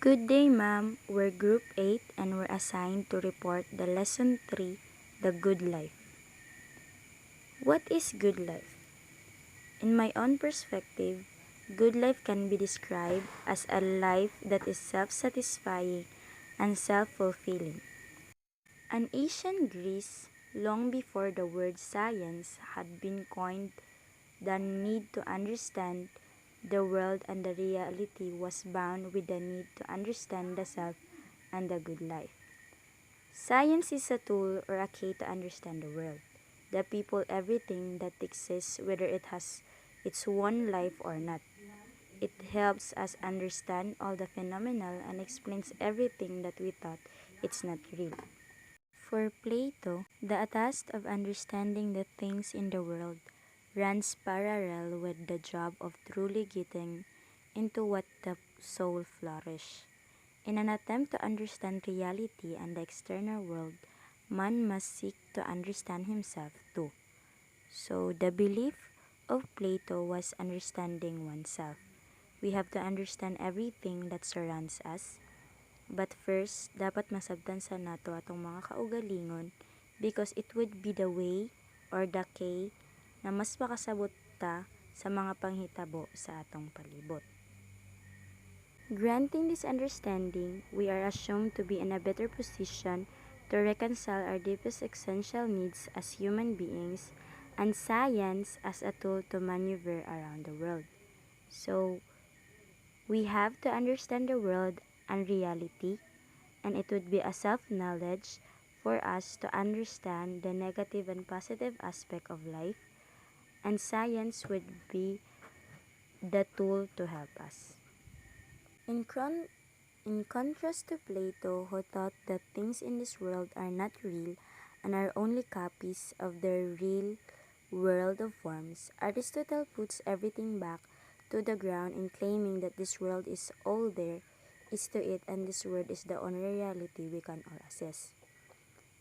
Good day, ma'am. We're Group 8 and we're assigned to report the Lesson 3, The Good Life. What is good life? In my own perspective, good life can be described as a life that is self-satisfying and self-fulfilling. In ancient Greece, long before the word science had been coined, the need to understand the world and the reality was bound with the need to understand the self and the good life. Science is a tool or a key to understand the world, the people, everything that exists, whether it has its own life or not. It helps us understand all the phenomena and explains everything that we thought it's not real. For Plato, the task of understanding the things in the world runs parallel with the job of truly getting into what the soul flourish. In an attempt to understand reality and the external world, man must seek to understand himself too. So the belief of Plato was understanding oneself. We have to understand everything that surrounds us. But first, dapat masabtan sa nato atong mga kaugalingon because it would be the way or the key na mas makasabot ta sa mga panghitabo sa atong palibot. Granting this understanding, we are assumed to be in a better position to reconcile our deepest essential needs as human beings and science as a tool to maneuver around the world. So, we have to understand the world and reality, and it would be a self-knowledge for us to understand the negative and positive aspect of life, and science would be the tool to help us. In contrast to Plato, who thought that things in this world are not real and are only copies of the real world of forms, Aristotle puts everything back to the ground in claiming that this world is all there is to it and this world is the only reality we can all assess.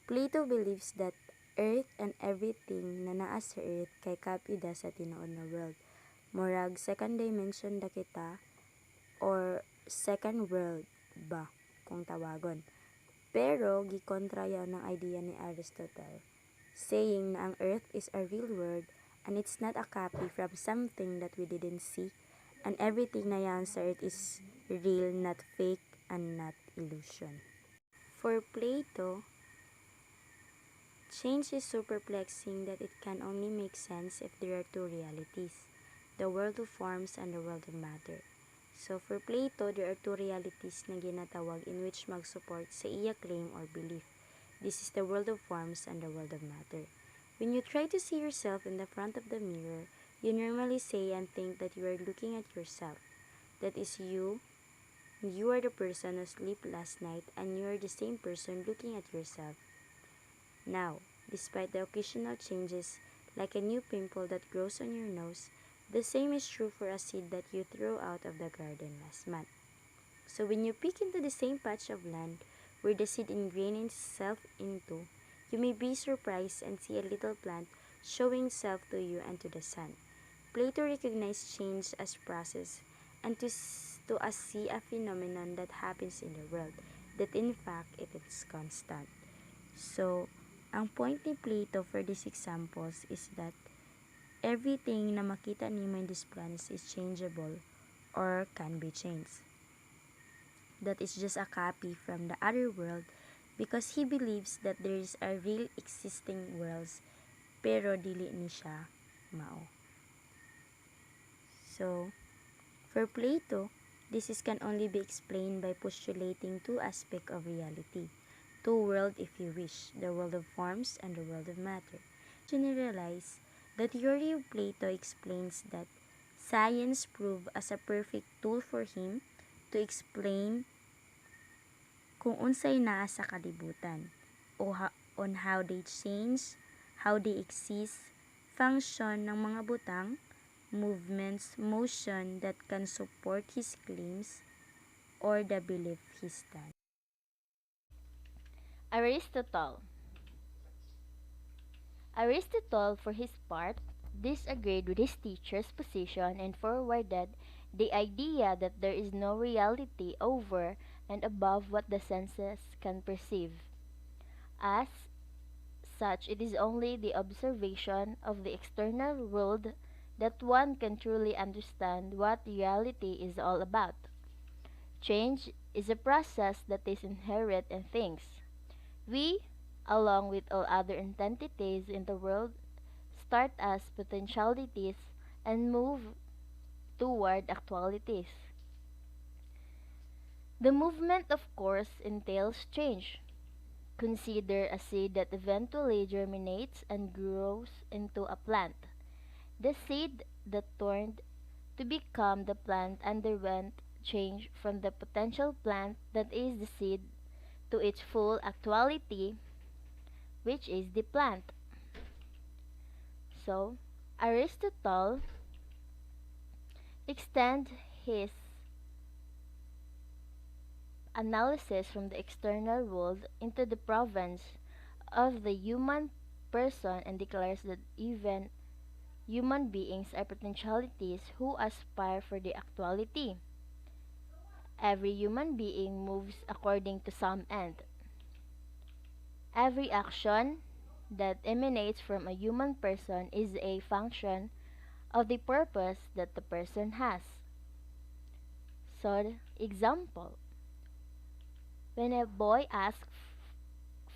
Plato believes that earth and everything na naa sa earth kay kapida sa tinuod na world. Murag second dimension da kita or second world ba kung tawagon. Pero gikontra yaw ng idea ni Aristotle, saying na ang earth is a real world and it's not a copy from something that we didn't see, and everything na yan sa earth is real, not fake, and not illusion. For Plato, change is so perplexing that it can only make sense if there are two realities, the world of forms and the world of matter. So for Plato, there are two realities na ginatawag in which mag-support sa iya claim or belief. This is the world of forms and the world of matter. When you try to see yourself in the front of the mirror, you normally say and think that you are looking at yourself. That is you. You are the person who slept last night and you are the same person looking at yourself now. Despite the occasional changes, like a new pimple that grows on your nose, the same is true for a seed that you threw out of the garden last month. So when you peek into the same patch of land where the seed ingrained itself into, you may be surprised and see a little plant showing itself to you and to the sun. Plato recognized change as process and to see a phenomenon that happens in the world, that in fact it is constant. So, ang point ni Plato for these examples is that everything na makita nimo in these plants is changeable or can be changed. That is just a copy from the other world because he believes that there is a real existing worlds pero dili ni siya mao. So, for Plato, this can only be explained by postulating two aspects of reality. Two worlds if you wish, the world of forms and the world of matter. Generalize, the theory of Plato explains that science proved as a perfect tool for him to explain kung unsay naa sa kalibutan on how they change, how they exist, function ng mga butang, movements, motion that can support his claims or the belief he stands. Aristotle. Aristotle, for his part, disagreed with his teacher's position and forwarded the idea that there is no reality over and above what the senses can perceive. As such, it is only the observation of the external world that one can truly understand what reality is all about. Change is a process that is inherent in things. We, along with all other entities in the world, start as potentialities and move toward actualities. The movement, of course, entails change. Consider a seed that eventually germinates and grows into a plant. The seed that turned to become the plant underwent change from the potential plant that is the seed to its full actuality, which is the plant. So, Aristotle extends his analysis from the external world into the province of the human person and declares that even human beings are potentialities who aspire for the actuality. Every human being moves according to some end. Every action that emanates from a human person is a function of the purpose that the person has. So, example, when a boy asks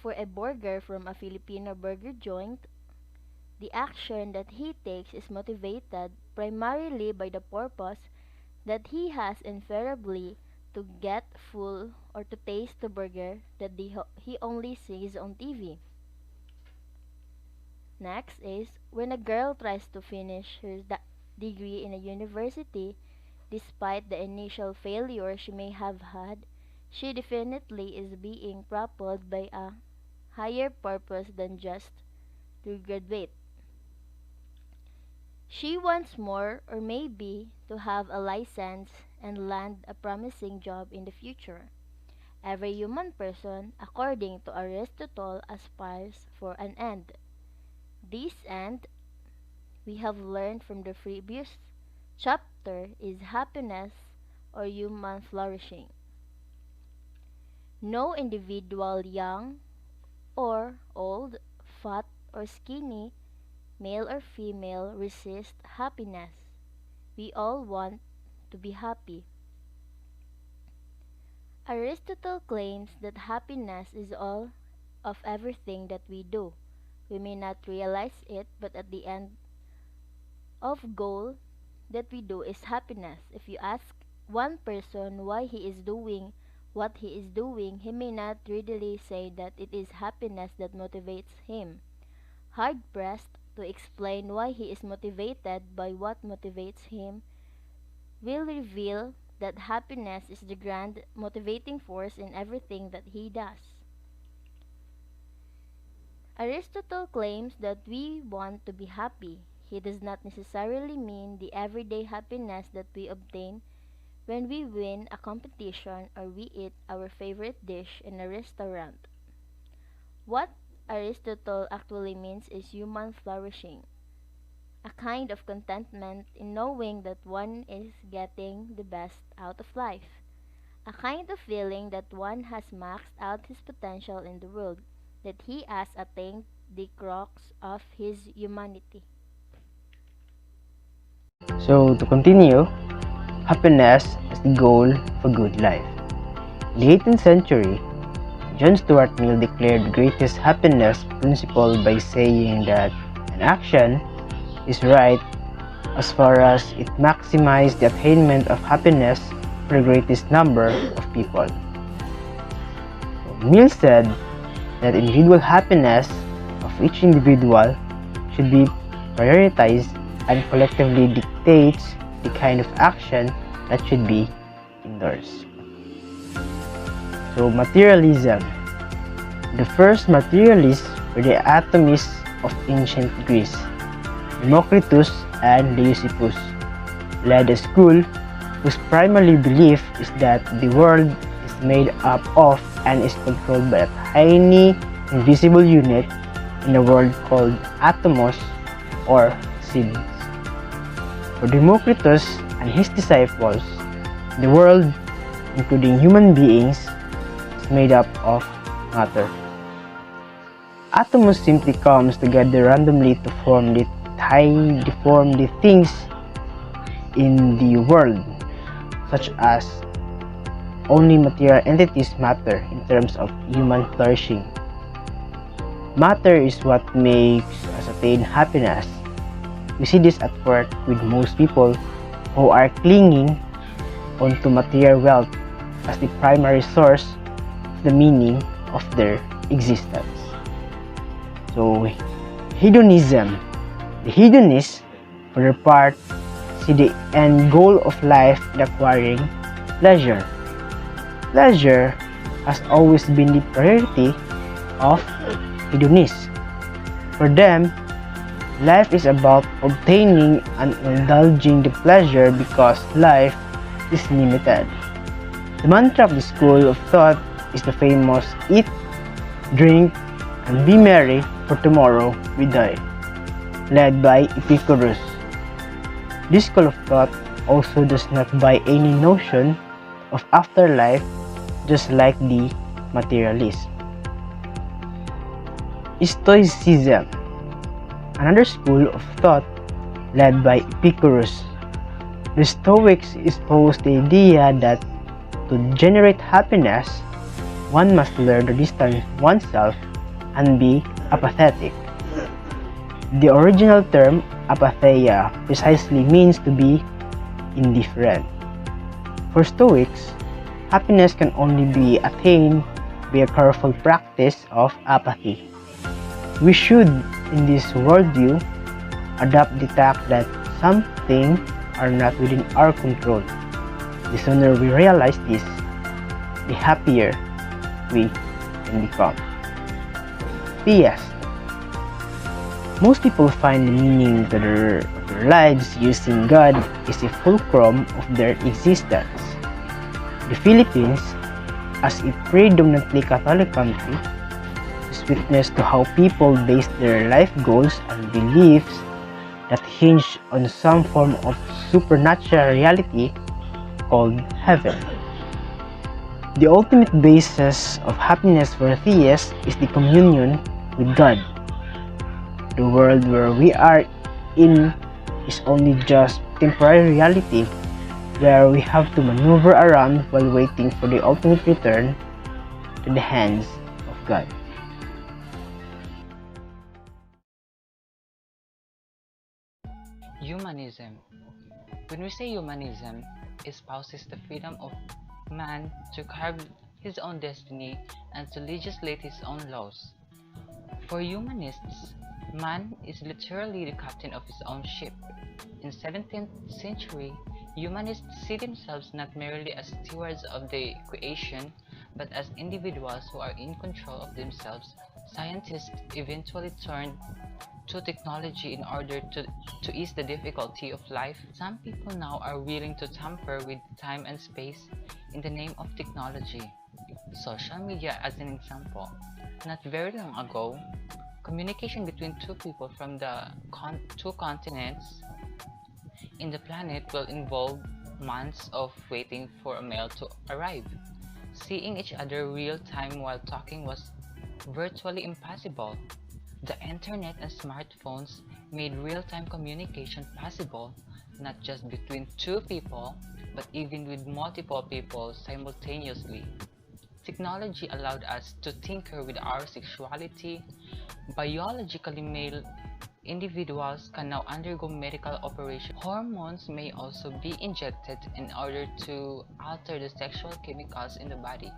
for a burger from a Filipino burger joint, the action that he takes is motivated primarily by the purpose that he has invariably to get full or to taste the burger that he only sees on TV. Next is when a girl tries to finish her degree in a university, despite the initial failure she may have had, she definitely is being propelled by a higher purpose than just to graduate. She wants more or maybe to have a license and land a promising job in the future. Every human person, according to Aristotle, aspires for an end. This end, we have learned from the previous chapter, is happiness or human flourishing. No individual, young or old, fat or skinny, male or female, resists happiness. We all want to be happy. Aristotle claims that happiness is all of everything that we do. We may not realize it, but at the end of goal that we do is happiness. If you ask one person why he is doing what he is doing, he may not readily say that it is happiness that motivates him. Hard pressed to explain why he is motivated by what motivates him will reveal that happiness is the grand motivating force in everything that he does. Aristotle claims that we want to be happy. He does not necessarily mean the everyday happiness that we obtain when we win a competition or we eat our favorite dish in a restaurant. What Aristotle actually means is human flourishing, a kind of contentment in knowing that one is getting the best out of life, a kind of feeling that one has maxed out his potential in the world, that he has attained the crux of his humanity. So, to continue, happiness is the goal of a good life. In the 18th century, John Stuart Mill declared the greatest happiness principle by saying that an action is right as far as it maximizes the attainment of happiness for the greatest number of people. Mill said that individual happiness of each individual should be prioritized and collectively dictates the kind of action that should be endorsed. So, materialism. The first materialists were the atomists of ancient Greece, Democritus and Leucippus, led a school whose primary belief is that the world is made up of and is controlled by a tiny invisible unit in the world called atomos or seeds. For Democritus and his disciples, the world including human beings, is made up of matter. Atoms simply comes together randomly to form the things in the world, such as only material entities matter in terms of human flourishing. Matter is what makes us attain happiness. We see this at work with most people who are clinging onto material wealth as the primary source of the meaning of their existence. So, hedonism. The hedonists, for their part, see the end goal of life in acquiring pleasure. Pleasure has always been the priority of hedonists. For them, life is about obtaining and indulging the pleasure because life is limited. The mantra of the school of thought is the famous eat, drink, and be merry, for tomorrow we die, led by Epicurus. This school of thought also does not buy any notion of afterlife, just like the materialists. Stoicism, another school of thought led by Epicurus. The Stoics espouse the idea that to generate happiness, one must learn to distance oneself and be apathetic. The original term apatheia precisely means to be indifferent. For Stoics, happiness can only be attained by a careful practice of apathy. We should, in this worldview, adopt the fact that some things are not within our control. The sooner we realize this, the happier we can become. P.S. Most people find the meaning to their lives using God is the fulcrum of their existence. The Philippines, as a predominantly Catholic country, is witness to how people base their life goals and beliefs that hinge on some form of supernatural reality called heaven. The ultimate basis of happiness for theists is the communion with God. The world where we are in is only just temporary reality where we have to maneuver around while waiting for the ultimate return to the hands of God. Humanism. When we say humanism, it espouses the freedom of man to carve his own destiny and to legislate his own laws. For humanists, man is literally the captain of his own ship. In 17th century, humanists see themselves not merely as stewards of the creation, but as individuals who are in control of themselves. Scientists eventually turned to technology in order to ease the difficulty of life. Some people now are willing to tamper with time and space in the name of technology. Social media as an example. Not very long ago, communication between two people from the two continents in the planet will involve months of waiting for a mail to arrive. Seeing each other real time while talking was virtually impossible. The internet and smartphones made real-time communication possible, not just between two people, but even with multiple people simultaneously. Technology allowed us to tinker with our sexuality. Biologically male individuals can now undergo medical operations. Hormones may also be injected in order to alter the sexual chemicals in the body.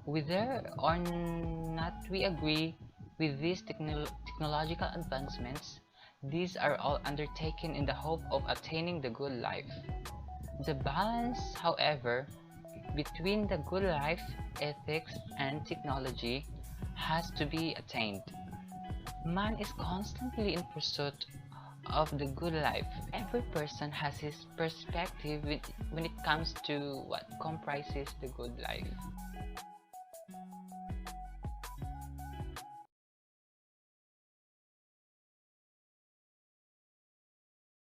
Whether or not we agree with these technological advancements, these are all undertaken in the hope of attaining the good life. The balance, however, between the good life, ethics, and technology has to be attained. Man is constantly in pursuit of the good life. Every person has his perspective when it comes to what comprises the good life.